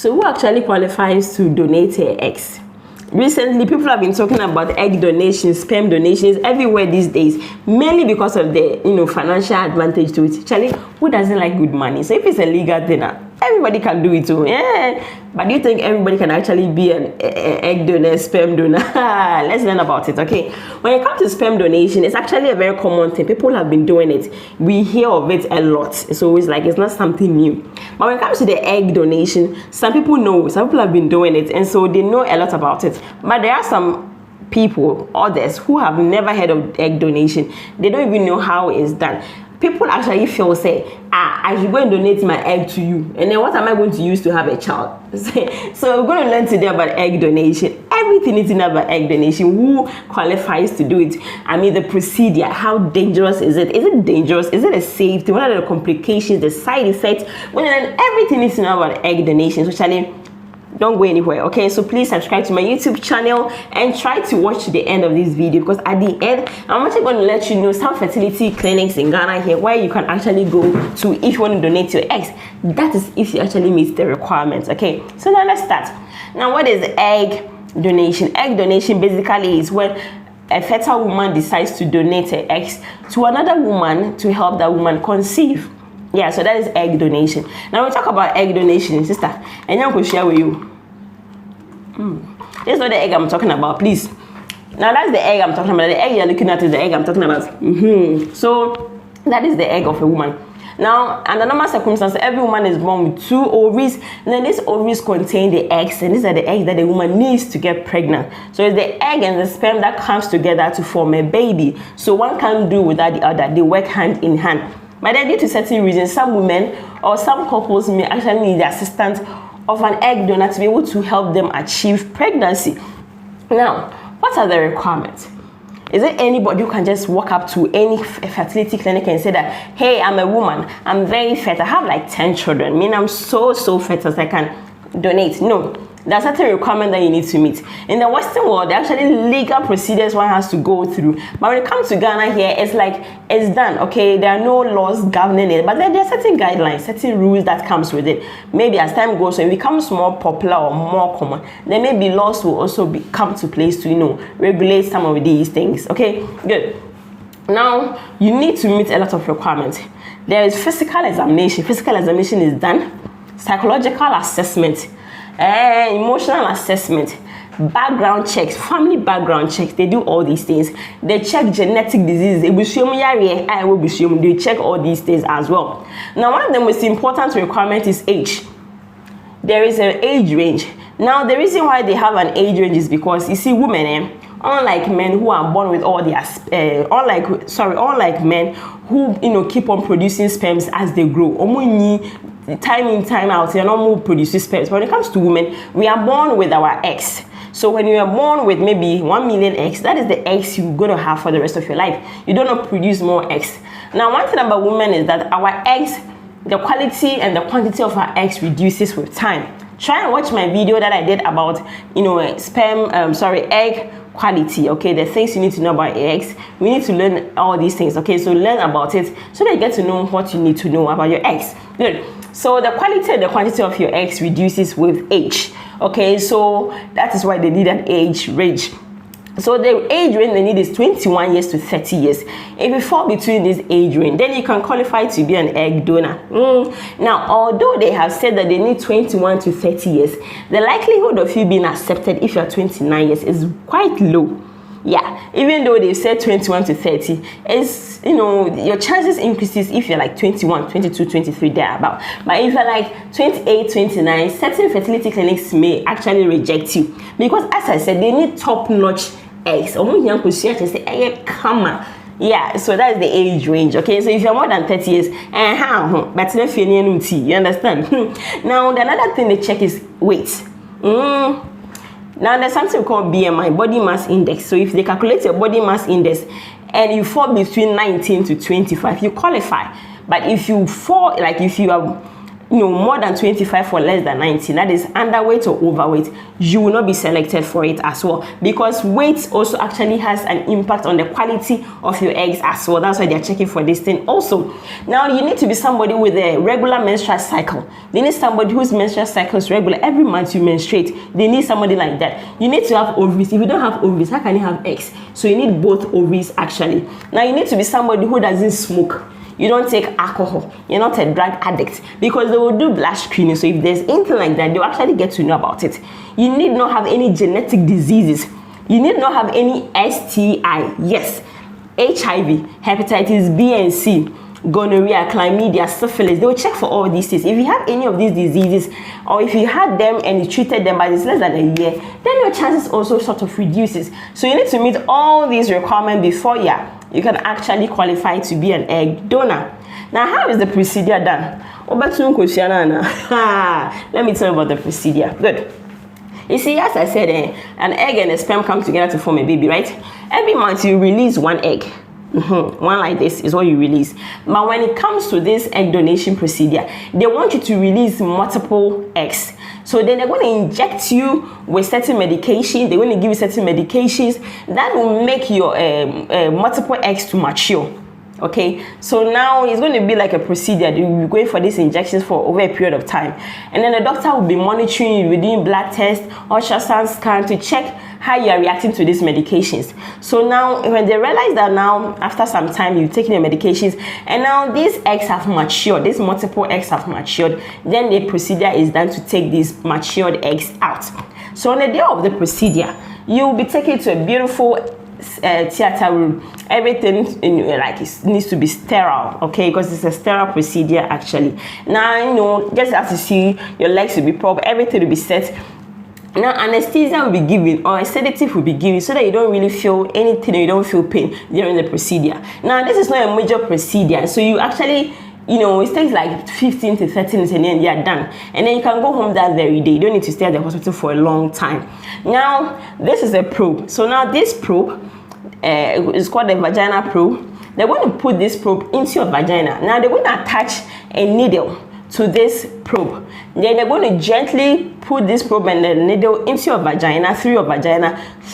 So who actually qualifies to donate her eggs? Recently, people have been talking about egg donations, sperm donations everywhere these days, mainly because of the financial advantage to it. Charlie, who doesn't like good money? So if it's a legal thing, everybody can do it too. Yeah. But do you think everybody can actually be an egg donor, sperm donor? Let's learn about it, okay? When it comes to sperm donation, it's actually a very common thing. People have been doing it. We hear of it a lot. So it's like it's not something new. But when it comes to the egg donation, some people know, some people have been doing it, and so they know a lot about it. But there are some people, others, who have never heard of egg donation. They don't even know how it's done. People actually feel, say, I should go and donate my egg to you. And then what am I going to use to have a child? So we're going to learn today about egg donation. Everything is in about egg donation. Who qualifies to do it? I mean, the procedure. How dangerous is it? Is it dangerous? Is it a safety? What are the complications, the side effects? Well, then everything is in about egg donation. So, Charlie, don't go anywhere, okay? So please subscribe to my YouTube channel and try to watch to the end of this video, because at the end I'm actually going to let you know some fertility clinics in Ghana here where you can actually go to if you want to donate your eggs. That is if you actually meet the requirements, okay? So now let's start. Now, what is egg donation? Egg donation basically is when a fertile woman decides to donate her eggs to another woman to help that woman conceive. Yeah, so that is egg donation. Now we talk about egg donation, sister, and I'm going to share with you. This is not the egg I'm talking about, please. Now that's the egg I'm talking about. The egg you're looking at is the egg I'm talking about. So that is the egg of a woman. Now, under normal circumstances, every woman is born with 2 ovaries, and then these ovaries contain the eggs, and these are the eggs that the woman needs to get pregnant. So it's the egg and the sperm that comes together to form a baby. So one can't do without the other. They work hand in hand. But then, due to certain reasons, some women or some couples may actually need the assistance of an egg donor to be able to help them achieve pregnancy. Now, what are the requirements? Is it anybody who can just walk up to any fertility clinic and say that, hey, I'm a woman, I'm very fertile, I have like 10 children, I mean, I'm so fertile, I can donate? No. There's certain requirement that you need to meet. In the Western world, there are actually legal procedures one has to go through. But when it comes to Ghana here, it's like, it's done, okay? There are no laws governing it. But there are certain guidelines, certain rules that comes with it. Maybe as time goes on, it becomes more popular or more common, then maybe laws will also come to place to, regulate some of these things, okay? Good. Now, you need to meet a lot of requirements. There is physical examination. Physical examination is done. Psychological assessment. Emotional assessment, background checks, family background checks. They do all these things. They check genetic diseases. They check all these things as well. Now, one of the most important requirements is age. There is an age range. Now, the reason why they have an age range is because, you see, women, unlike men who are born with all their, unlike men who, keep on producing sperms as they grow. Time in, time out, you're not more producing sperms. But when it comes to women, we are born with our eggs. So when you are born with maybe 1 million eggs, that is the eggs you're going to have for the rest of your life. You don't produce more eggs. Now, one thing about women is that our eggs, the quality and the quantity of our eggs reduces with time. Try and watch my video that I did about, egg quality, okay? The things you need to know about eggs. We need to learn all these things, okay? So learn about it so that you get to know what you need to know about your eggs. Good. So the quality and the quantity of your eggs reduces with age, okay? So that is why they need an age range. So the age range they need is 21 years to 30 years. If you fall between this age range, then you can qualify to be an egg donor. Now, although they have said that they need 21 to 30 years, the likelihood of you being accepted if you're 29 years is quite low. Yeah, even though they said 21 to 30, it's, your chances increases if you're like 21, 22, 23, thereabout. But if you're like 28, 29, certain fertility clinics may actually reject you. Because as I said, they need top-notch eggs. Yeah, so that's the age range, okay? So if you're more than 30 years, but you understand? Now, the another thing they check is weight. Now, there's something called BMI, body mass index. So if they calculate your body mass index and you fall between 19 to 25, you qualify. But if you fall, like if you are more than 25 or less than 90, that is underweight or overweight, you will not be selected for it as well, because weight also actually has an impact on the quality of your eggs as well. That's why they're checking for this thing also. Now you need to be somebody with a regular menstrual cycle. They need somebody whose menstrual cycle is regular. Every month you menstruate. They need somebody like that. You need to have ovaries. If you don't have ovaries, how can you have eggs? So you need both ovaries actually. Now you need to be somebody who doesn't smoke. You don't take alcohol. You're not a drug addict, because they will do blood screening. So if there's anything like that, they'll actually get to know about it. You need not have any genetic diseases. You need not have any STI. Yes, HIV, hepatitis B and C, gonorrhea, chlamydia, syphilis. They will check for all these things. If you have any of these diseases, or if you had them and you treated them but it's less than a year, then your chances also sort of reduces. So you need to meet all these requirements before you can actually qualify to be an egg donor. Now, how is the procedure done? Let me tell you about the procedure. Good. You see, as I said, an egg and a sperm come together to form a baby, right? Every month you release one egg. One like this is what you release. But when it comes to this egg donation procedure, they want you to release multiple eggs. So then they're going to inject you with certain medications. They're going to give you certain medications that will make your multiple eggs to mature. Okay, so now it's going to be like a procedure. You'll be going for these injections for over a period of time, and then the doctor will be monitoring you, doing blood tests, ultrasound scan to check how you are reacting to these medications. So now when they realize that now after some time you've taken your medications and now these eggs have matured, these multiple eggs have matured, then the procedure is done to take these matured eggs out. So on the day of the procedure, you will be taken to a beautiful theater room. Everything it needs to be sterile, okay, because it's a sterile procedure actually. Now just as you see, your legs will be proper, everything will be set. Now anesthesia will be given, or a sedative will be given, so that you don't really feel anything, you don't feel pain during the procedure. Now this is not a major procedure, so you actually it takes like 15 to 30 minutes and then you're done. And then you can go home that very day. You don't need to stay at the hospital for a long time. Now, this is a probe. So now this probe is called a vaginal probe. They're going to put this probe into your vagina. Now, they're going to attach a needle to this probe. Then they're going to gently put this probe and the needle into your vagina, through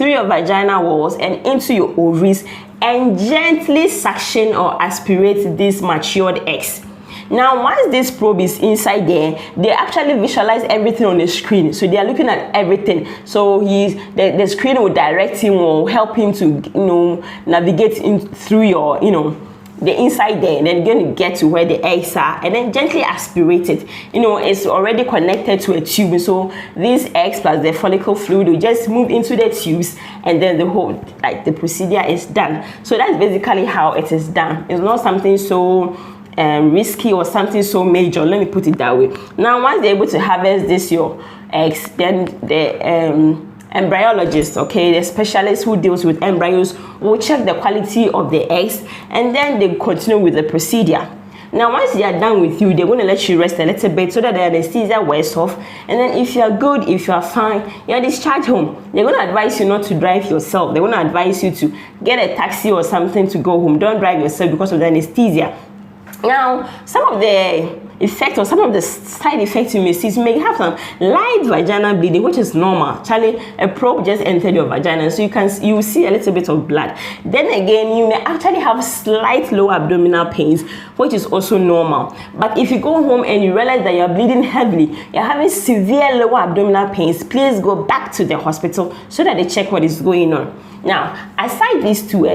your vagina walls and into your ovaries, and gently suction or aspirate these matured eggs. Now, once this probe is inside there, they actually visualize everything on the screen. So they are looking at everything. So the screen will direct him or help him to navigate through your the inside there, and then going to get to where the eggs are, and then gently aspirate it. It's already connected to a tube, so these eggs plus the follicle fluid will just move into the tubes, and then the procedure is done. So that's basically how it is done. It's not something so risky or something so major, let me put it that way. Now, once they're able to harvest this your eggs, then the embryologist, okay, the specialist who deals with embryos, will check the quality of the eggs, and then they continue with the procedure. Now, once they are done with you, they're going to let you rest a little bit so that the anesthesia wears off, and then if you are good, if you are fine, you're discharged home. They're going to advise you not to drive yourself. They're going to advise you to get a taxi or something to go home. Don't drive yourself because of the anesthesia. Now, some of the effects or some of the side effects you may see, you may have some light vaginal bleeding, which is normal. Actually, a probe just entered your vagina, so you will see a little bit of blood. Then again, you may actually have slight low abdominal pains, which is also normal. But if you go home and you realize that you're bleeding heavily, you're having severe lower abdominal pains, please go back to the hospital so that they check what is going on. Now, aside these two,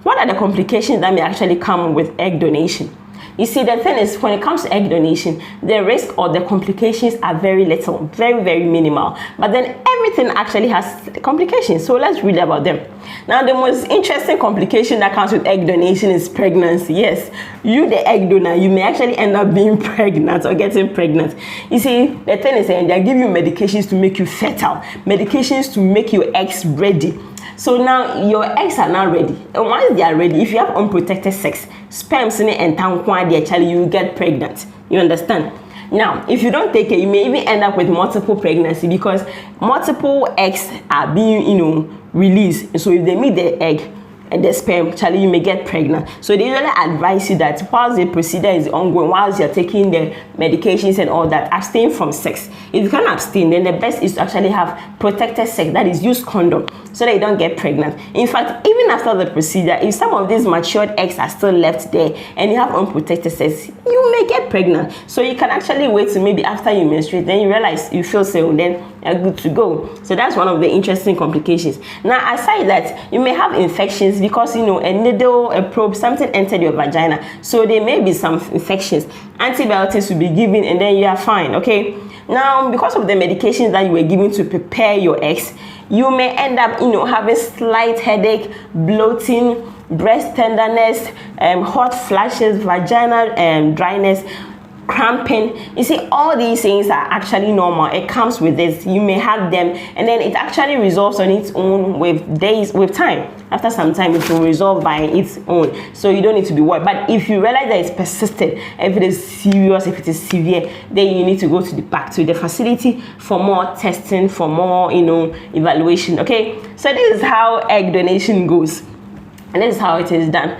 what are the complications that may actually come with egg donation? You see, the thing is, when it comes to egg donation, the risk or the complications are very little, very, very minimal. But then everything actually has complications. So let's read about them. Now, the most interesting complication that comes with egg donation is pregnancy. Yes, you, the egg donor, you may actually end up being pregnant or getting pregnant. You see, the thing is, they give you medications to make you fertile, medications to make your eggs ready. So now your eggs are now ready, and once they are ready, if you have unprotected sex, sperms in it and actually you will get pregnant. You understand? Now, if you don't take it, you may even end up with multiple pregnancy because multiple eggs are being released. So if they meet the egg, and the sperm, Charlie, you may get pregnant. So they usually advise you that whilst the procedure is ongoing, whilst you're taking the medications and all that, abstain from sex. If you can't abstain, then the best is to actually have protected sex, that is, use condom, so that you don't get pregnant. In fact, even after the procedure, if some of these matured eggs are still left there and you have unprotected sex, you may get pregnant. So you can actually wait till maybe after you menstruate, then you realize you feel so, then you're good to go. So that's one of the interesting complications. Now, aside that, you may have infections because, you know, a needle, a probe, something entered your vagina. So there may be some infections. Antibiotics will be given and then you are fine, okay? Now, because of the medications that you were given to prepare your eggs, you may end up, you know, having slight headache, bloating, breast tenderness, hot flashes, vaginal dryness, cramping. You see, all these things are actually normal. It comes with this. You may have them, and then it actually resolves on its own with time. After some time, it will resolve by its own, so you don't need to be worried. But if you realize that it's persistent, if it is serious, if it is severe, then you need to go back to the facility for more testing, for more, you know, evaluation. Okay, so this is how egg donation goes, and this is how it is done.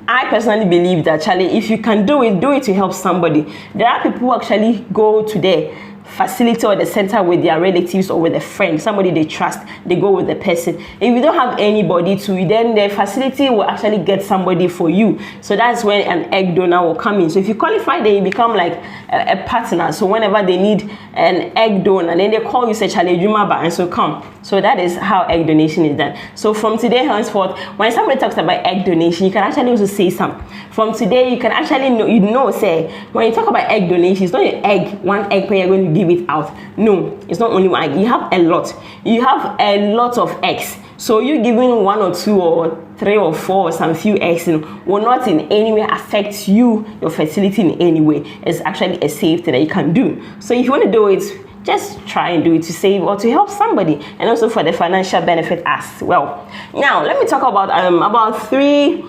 I personally believe that, Charlie, if you can do it to help somebody. There are people who actually go to their facility or the center with their relatives or with a friend, somebody they trust. They go with the person. If you don't have anybody to, then the facility will actually get somebody for you. So that's when an egg donor will come in. So if you qualify, then you become like a partner. So whenever they need an egg donor, then they call you, say, Charlie, remember, and so come. So that is how egg donation is done. So from today henceforth, when somebody talks about egg donation, you can actually also say something. From today, you can actually know, say, when you talk about egg donation, it's not your egg, one egg when you're going to give it out. No, it's not only one egg. You have a lot. You have a lot of eggs. So you giving 1 or 2 or 3 or 4 or some few eggs will not in any way affect your fertility in any way. It's actually a safe thing that you can do. So if you want to do it, just try and do it to save or to help somebody, and also for the financial benefit as well. Now, let me talk about three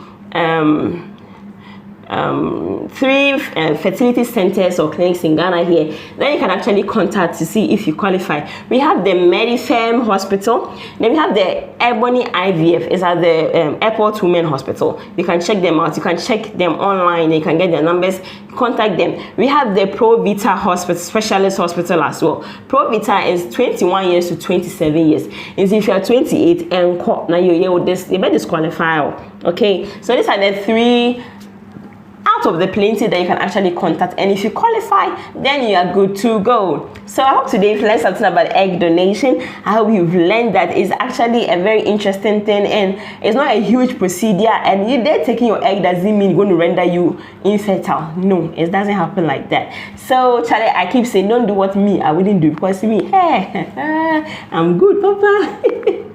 fertility centers or clinics in Ghana here that you can actually contact to see if you qualify. We have the Medifem Hospital, then we have the Ebony IVF. It's at the Airport Women Hospital. You can check them out. You can check them online. You can get their numbers, contact them. We have the Provita Hospital, Specialist Hospital as well. Provita is 21 years to 27 years. If you are 28 and now you may disqualify. Okay, so these are the 3 out of the plenty that you can actually contact, and if you qualify, then you are good to go. So I hope today you've learned something about egg donation. I hope you've learned that it's actually a very interesting thing, and it's not a huge procedure, and you there taking your egg doesn't mean it's going to render you infertile. No, it doesn't happen like that. So Charlie, I keep saying, don't do what I wouldn't do, because me, hey, I'm good, Papa.